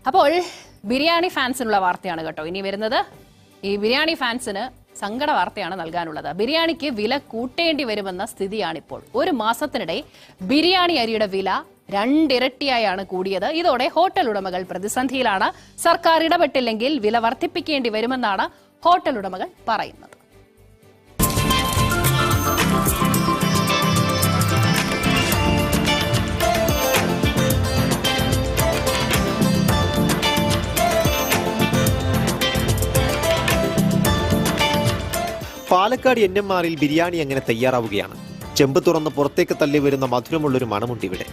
അപ്പോൾ ബിരിയാണി ഫാൻസിനുള്ള വാർത്തയാണ് കേട്ടോ ഇനി വരുന്നത്. ഈ ബിരിയാണി ഫാൻസിന് സങ്കട വാർത്തയാണ് നൽകാനുള്ളത്. ബിരിയാണിക്ക് വില കൂട്ടേണ്ടി വരുമെന്ന സ്ഥിതിയാണിപ്പോൾ. ഒരു മാസത്തിനിടെ ബിരിയാണി അരിയുടെ വില 2 ഇരട്ടിയായാണ് കൂടിയത്. ഇതോടെ ഹോട്ടൽ ഉടമകൾ പ്രതിസന്ധിയിലാണ്. സർക്കാർ ഇടപെട്ടില്ലെങ്കിൽ വില വർദ്ധിപ്പിക്കേണ്ടി വരുമെന്നാണ് ഹോട്ടൽ ഉടമകൾ പറയുന്നത്. പാലക്കാട് NMR ബിരിയാണി അങ്ങനെ തയ്യാറാവുകയാണ്. ചെമ്പ് തുറന്ന് പുറത്തേക്ക് തള്ളി വരുന്ന മധുരമുള്ളൊരു മണമുണ്ട് ഇവിടെ.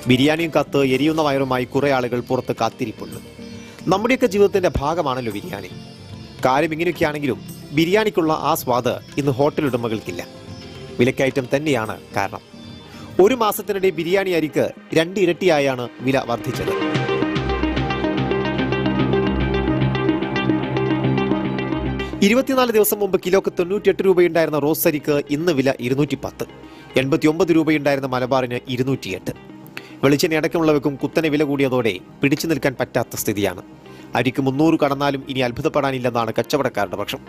ബിരിയാണിയും കത്ത് എരിയുന്ന വയറുമായി കുറെ ആളുകൾ പുറത്ത് കാത്തിരിപ്പുണ്ട്. നമ്മുടെയൊക്കെ ജീവിതത്തിന്റെ ഭാഗമാണല്ലോ ബിരിയാണി. കാര്യം ഇങ്ങനെയൊക്കെയാണെങ്കിലും ബിരിയാണിക്കുള്ള ആ സ്വാദ് ഇന്ന് ഹോട്ടൽ ഉടമകൾക്കില്ല. വിലക്കയറ്റം തന്നെയാണ് കാരണം. ഒരു മാസത്തിനിടെ ബിരിയാണി അരിക്ക് 2 ഇരട്ടിയായാണ് വില വർദ്ധിച്ചത്. 24 ദിവസം മുമ്പ് കിലോക്ക് 98 രൂപയുണ്ടായിരുന്ന റോസ് അരിക്ക് ഇന്ന് വില 210. 89 രൂപയുണ്ടായിരുന്ന മലബാറിന് 208. വെളിച്ചെണ്ണ അടക്കമുള്ളവയ്ക്കും കുത്തനെ വില കൂടിയതോടെ പിടിച്ചു നിൽക്കാൻ പറ്റാത്ത സ്ഥിതിയാണ്. അരിക്ക് 300 കടന്നാലും ഇനി അത്ഭുതപ്പെടാനില്ലെന്നാണ് കച്ചവടക്കാരുടെ പക്ഷം.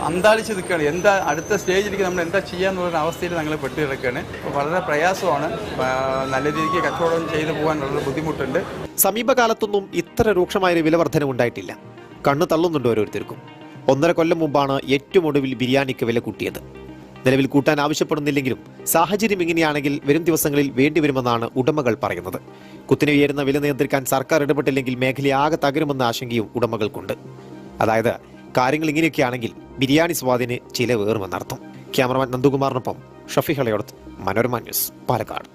അന്താളിച്ച് നിൽക്കുകയാണ്. എന്താ അടുത്ത സ്റ്റേജിലേക്ക് നമ്മൾ എന്താ ചെയ്യാന്നുള്ള അവസ്ഥയിൽ ഞങ്ങൾ പെട്ടു കിടക്കുകയാണ്. വളരെ പ്രയാസമാണ്. നല്ല രീതിക്ക് കച്ചവടം ചെയ്തു പോകാൻ വളരെ ബുദ്ധിമുട്ടുണ്ട്. സമീപകാലത്തൊന്നും ഇത്ര രൂക്ഷമായ വില വർധന ഉണ്ടായിട്ടില്ല. കണ്ണു തള്ളുന്നുണ്ട് ഓരോരുത്തർക്കും. 1.5 കൊല്ലം മുമ്പാണ് ഏറ്റവും ഒടുവിൽ ബിരിയാണിക്ക് വില കൂട്ടിയത്. നിലവിൽ കൂട്ടാൻ ആവശ്യപ്പെടുന്നില്ലെങ്കിലും സാഹചര്യം ഇങ്ങനെയാണെങ്കിൽ വരും ദിവസങ്ങളിൽ വേണ്ടിവരുമെന്നാണ് ഉടമകൾ പറയുന്നത്. കുത്തിനെ ഉയരുന്ന വില നിയന്ത്രിക്കാൻ സർക്കാർ ഇടപെട്ടില്ലെങ്കിൽ മേഖലയാകെ തകരുമെന്ന ആശങ്കയും ഉടമകൾക്കുണ്ട്. അതായത് കാര്യങ്ങൾ ഇങ്ങനെയൊക്കെയാണെങ്കിൽ ബിരിയാണി സ്വാദിന് ചിലവേറുമെന്നർത്ഥം. ക്യാമറമാൻ നന്ദുകുമാറിനൊപ്പം ഷഫി ഹളയോടത്ത്, മനോരമ ന്യൂസ്, പാലക്കാട്.